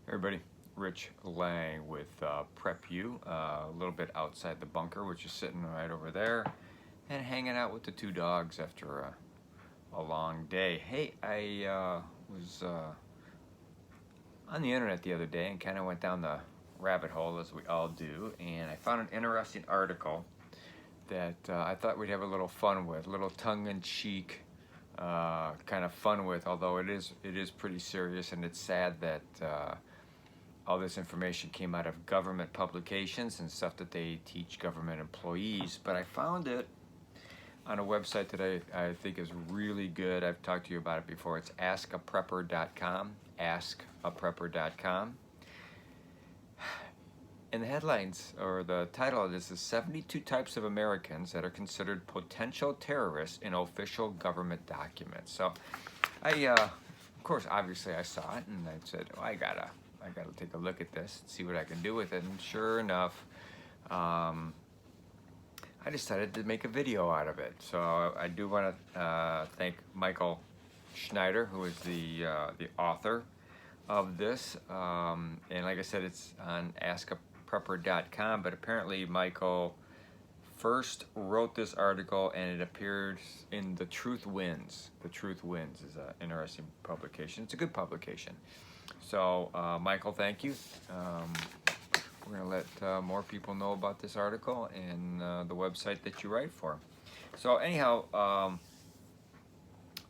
Everybody, Rich Lang with PrepU, a little bit outside the bunker, which is sitting right over there, and hanging out with the two dogs after a long day. Hey, I was on the internet the other day and kind of went down the rabbit hole, as we all do, and I found an interesting article that I thought we'd have a little fun with, a little tongue-in-cheek kind of fun with, although it is pretty serious, and it's sad that all this information came out of government publications and stuff that they teach government employees. But I found it on a website that I think is really good. I've talked to you about it before. It's askaprepper.com, askaprepper.com. And the headlines, or the title of this, is 72 Types of Americans That Are Considered Potential Terrorists in Official Government Documents. So of course, obviously I saw it, and I said, oh, I gotta take a look at this and see what I can do with it. And sure enough, I decided to make a video out of it. So I do want to thank Michael Schneider, who is the author of this. And like I said, it's on askaprepper.com, but apparently Michael first wrote this article and it appeared in The Truth Wins. The Truth Wins is an interesting publication. It's a good publication. So, Michael, thank you. We're going to let more people know about this article and the website that you write for. So, anyhow,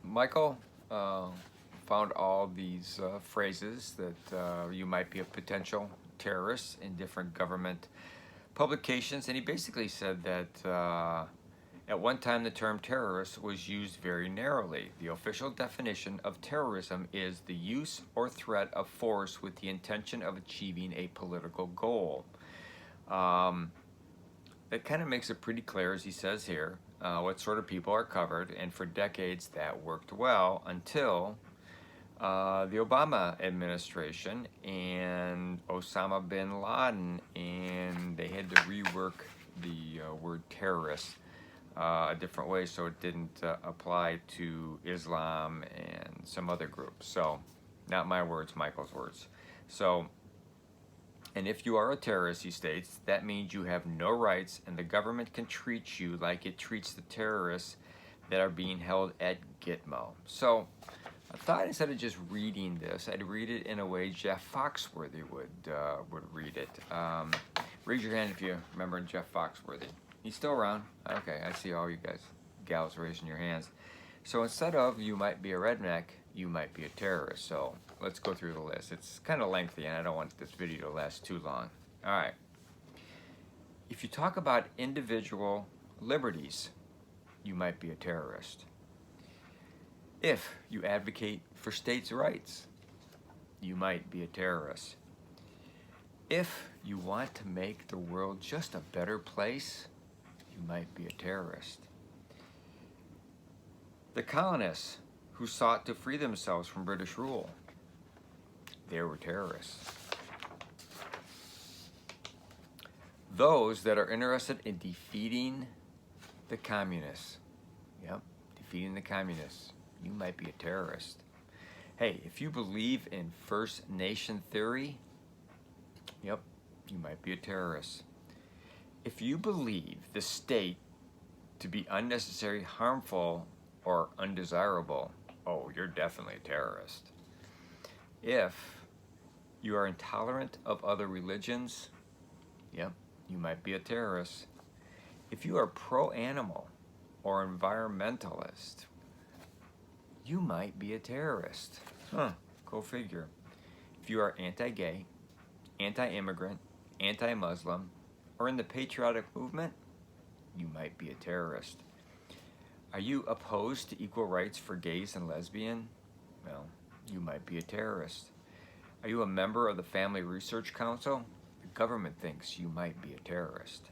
Michael found all these phrases that you might be a potential terrorist in different government publications, and he basically said that at one time the term terrorist was used very narrowly. The official definition of terrorism is the use or threat of force with the intention of achieving a political goal. That kind of makes it pretty clear, as he says here, what sort of people are covered, and for decades that worked well until the Obama administration and Osama bin Laden, and they had to rework the word terrorist a different way so it didn't apply to Islam and some other groups. So, not my words, Michael's words. So, and if you are a terrorist, he states, that means you have no rights and the government can treat you like it treats the terrorists that are being held at Gitmo. So, I thought instead of just reading this, I'd read it in a way Jeff Foxworthy would read it. Raise your hand if you remember Jeff Foxworthy. He's still around? Okay, I see all you guys, gals, raising your hands. So instead of you might be a redneck, you might be a terrorist. So let's go through the list. It's kind of lengthy, and I don't want this video to last too long. All right. If you talk about individual liberties, you might be a terrorist. If you advocate for states' rights, you might be a terrorist. If you want to make the world just a better place, you might be a terrorist. The colonists who sought to free themselves from British rule, they were terrorists. Those that are interested in defeating the communists, defeating the communists, you might be a terrorist. Hey, if you believe in First Nation theory, you might be a terrorist. If you believe the state to be unnecessary, harmful, or undesirable, oh, you're definitely a terrorist. If you are intolerant of other religions, you might be a terrorist. If you are pro-animal or environmentalist, you might be a terrorist. Go figure. If you are anti-gay, anti-immigrant, anti-Muslim, or in the patriotic movement, you might be a terrorist. Are you opposed to equal rights for gays and lesbians? Well, you might be a terrorist. Are you a member of the Family Research Council? The government thinks you might be a terrorist.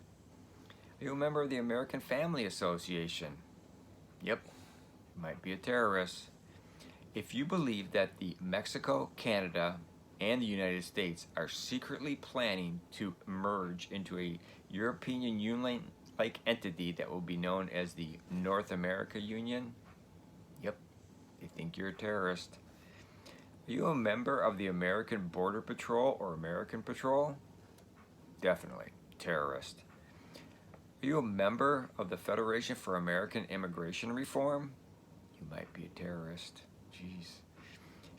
Are you a member of the American Family Association? Yep, you might be a terrorist. If you believe that the Mexico, Canada, and the United States are secretly planning to merge into a European Union-like entity that will be known as the North America Union, they think you're a terrorist. Are you a member of the American Border Patrol or American Patrol? Definitely. Terrorist. Are you a member of the Federation for American Immigration Reform? You might be a terrorist. Jeez.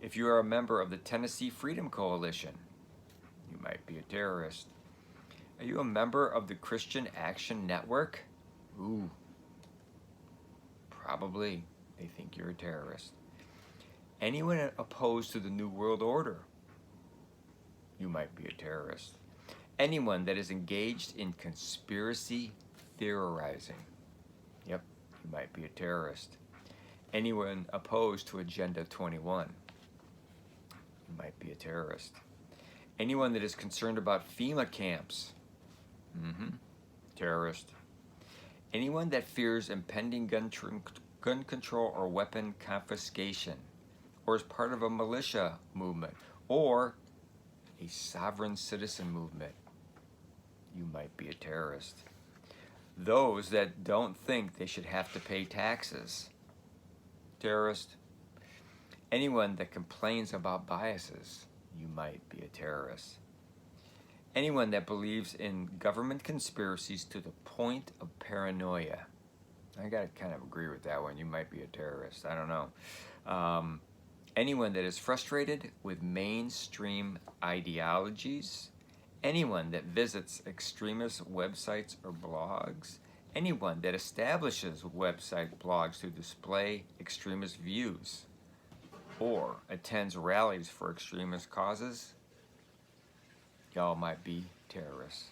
If you are a member of the Tennessee Freedom Coalition, you might be a terrorist. Are you a member of the Christian Action Network? Ooh. Probably. They think you're a terrorist. Anyone opposed to the New World Order? You might be a terrorist. Anyone that is engaged in conspiracy theorizing? Yep, you might be a terrorist. Anyone opposed to Agenda 21? You might be a terrorist. Anyone that is concerned about FEMA camps? Terrorist. Anyone that fears impending gun control or weapon confiscation, or is part of a militia movement, or a sovereign citizen movement, you might be a terrorist. Those that don't think they should have to pay taxes, terrorist. Anyone that complains about biases, you might be a terrorist. Anyone that believes in government conspiracies to the point of paranoia. I gotta kind of agree with that one. You might be a terrorist. I don't know. Anyone that is frustrated with mainstream ideologies. Anyone that visits extremist websites or blogs. Anyone that establishes website blogs to display extremist views or attends rallies for extremist causes. Y'all might be terrorists.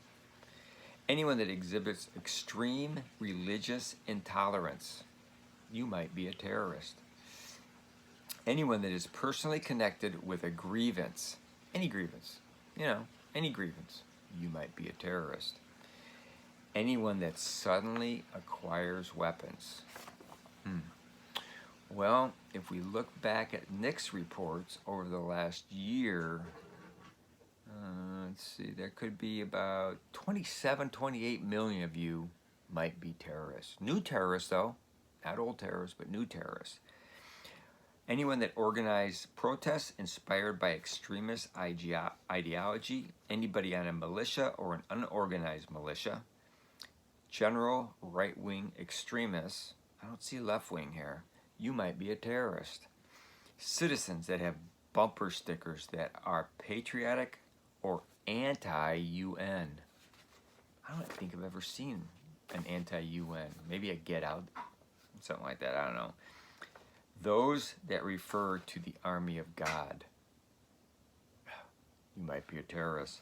Anyone that exhibits extreme religious intolerance, you might be a terrorist. Anyone that is personally connected with a grievance, any grievance, any grievance, you might be a terrorist. Anyone that suddenly acquires weapons. Well, if we look back at NICS reports over the last year, let's see, there could be about 27, 28 million of you might be terrorists. New terrorists, though. Not old terrorists, but new terrorists. Anyone that organized protests inspired by extremist ideology, anybody on a militia or an unorganized militia, general right-wing extremists, I don't see left-wing here, you might be a terrorist. Citizens that have bumper stickers that are patriotic or anti-UN. I don't think I've ever seen an anti-UN. Maybe a Get Out, something like that, I don't know. Those that refer to the army of God, you might be a terrorist.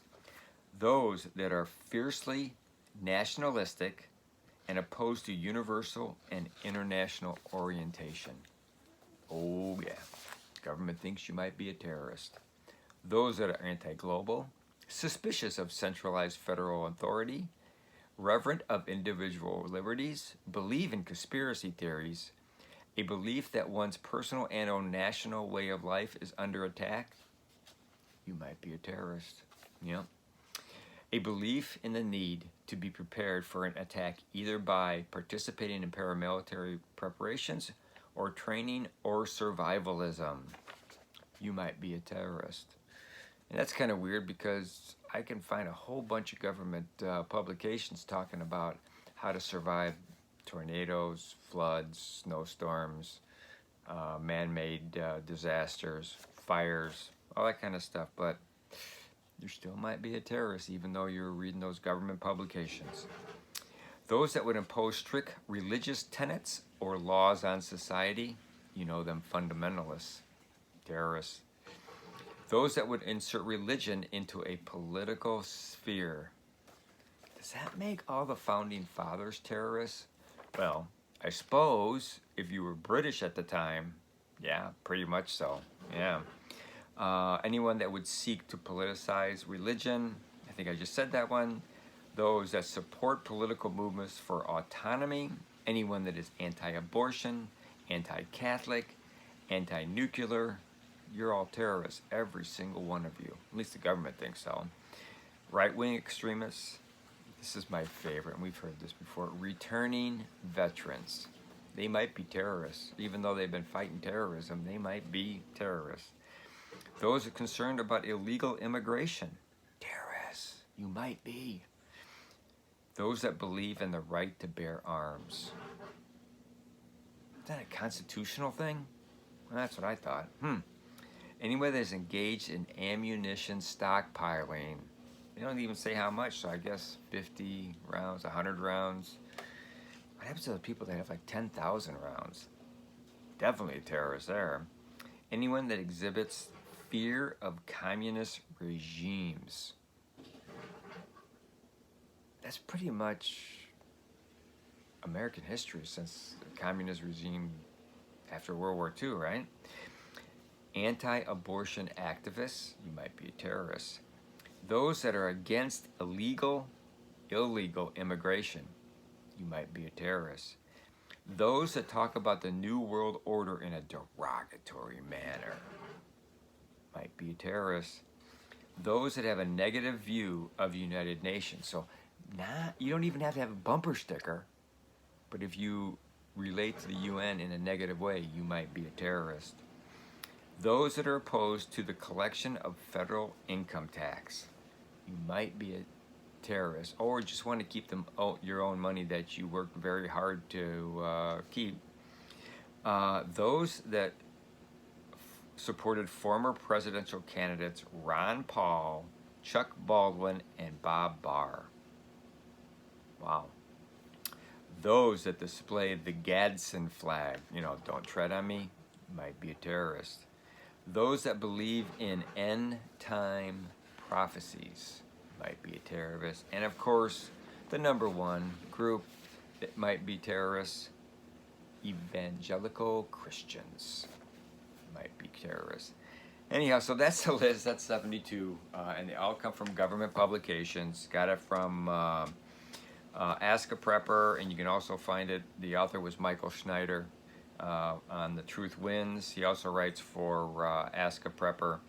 Those that are fiercely nationalistic and opposed to universal and international orientation. Oh yeah, government thinks you might be a terrorist. Those that are anti-global, suspicious of centralized federal authority, reverent of individual liberties, believe in conspiracy theories, a belief that one's personal and or national way of life is under attack, you might be a terrorist. Yep. A belief in the need to be prepared for an attack either by participating in paramilitary preparations or training or survivalism. You might be a terrorist. And that's kind of weird because I can find a whole bunch of government publications talking about how to survive tornadoes, floods, snowstorms, man-made disasters, fires, all that kind of stuff. But you still might be a terrorist even though you're reading those government publications. Those that would impose strict religious tenets or laws on society, you know them, fundamentalists, terrorists. Those that would insert religion into a political sphere. Does that make all the founding fathers terrorists? Well, I suppose if you were British at the time, yeah, pretty much so, yeah. Anyone that would seek to politicize religion, I think I just said that one. Those that support political movements for autonomy, anyone that is anti-abortion, anti-Catholic, anti-nuclear, you're all terrorists, every single one of you. At least the government thinks so. Right-wing extremists, this is my favorite, and we've heard this before, returning veterans. They might be terrorists. Even though they've been fighting terrorism, they might be terrorists. Those concerned about illegal immigration, terrorists, you might be. Those that believe in the right to bear arms. Is that a constitutional thing? Well, that's what I thought. Anyone that is engaged in ammunition stockpiling. They don't even say how much, so I guess 50 rounds, 100 rounds. What happens to the people that have like 10,000 rounds? Definitely a terrorist there. Anyone that exhibits fear of communist regimes. That's pretty much American history since the communist regime after World War II, right? Anti-abortion activists, you might be a terrorist. Those that are against illegal immigration, you might be a terrorist. Those that talk about the New World Order in a derogatory manner might be a terrorist. Those that have a negative view of the United Nations. So you don't even have to have a bumper sticker, but if you relate to the UN in a negative way, you might be a terrorist. Those that are opposed to the collection of federal income tax, you might be a terrorist, or just want to keep your own money that you work very hard to keep. Those that supported former presidential candidates Ron Paul, Chuck Baldwin, and Bob Barr. Wow. Those that display the Gadsden flag, don't tread on me, might be a terrorist. Those that believe in end-time prophecies might be a terrorist. And of course, the number one group that might be terrorists, evangelical Christians might be terrorists. Anyhow, so that's the list. That's 72. And they all come from government publications. Got it from Ask a Prepper, and you can also find it. The author was Michael Schneider on The Truth Wins. He also writes for Ask a Prepper.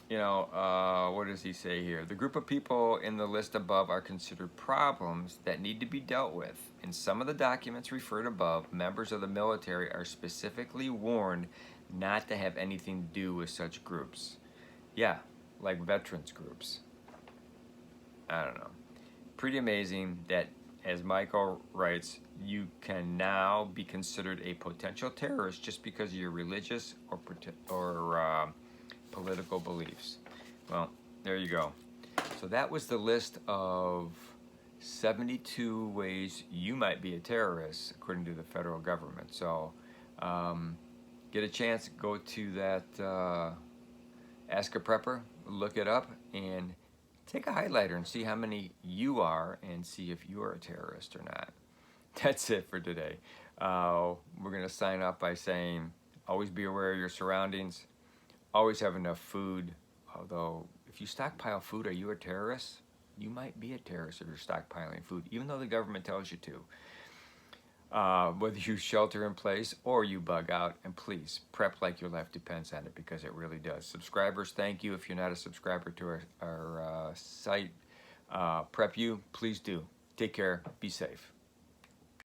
What does he say here? The group of people in the list above are considered problems that need to be dealt with. In some of the documents referred above, members of the military are specifically warned not to have anything to do with such groups. Yeah, like veterans groups. I don't know. Pretty amazing that, as Michael writes, you can now be considered a potential terrorist just because of your religious or political beliefs. Well, there you go. So that was the list of 72 ways you might be a terrorist, according to the federal government. So get a chance, go to that Ask a Prepper, look it up, and take a highlighter and see how many you are and see if you are a terrorist or not. That's it for today. We're going to sign off by saying, always be aware of your surroundings. Always have enough food. Although, if you stockpile food, are you a terrorist? You might be a terrorist if you're stockpiling food, even though the government tells you to. Whether you shelter in place or you bug out, and please, prep like your life depends on it, because it really does. Subscribers, thank you. If you're not a subscriber to our site, Prep You, please do. Take care. Be safe.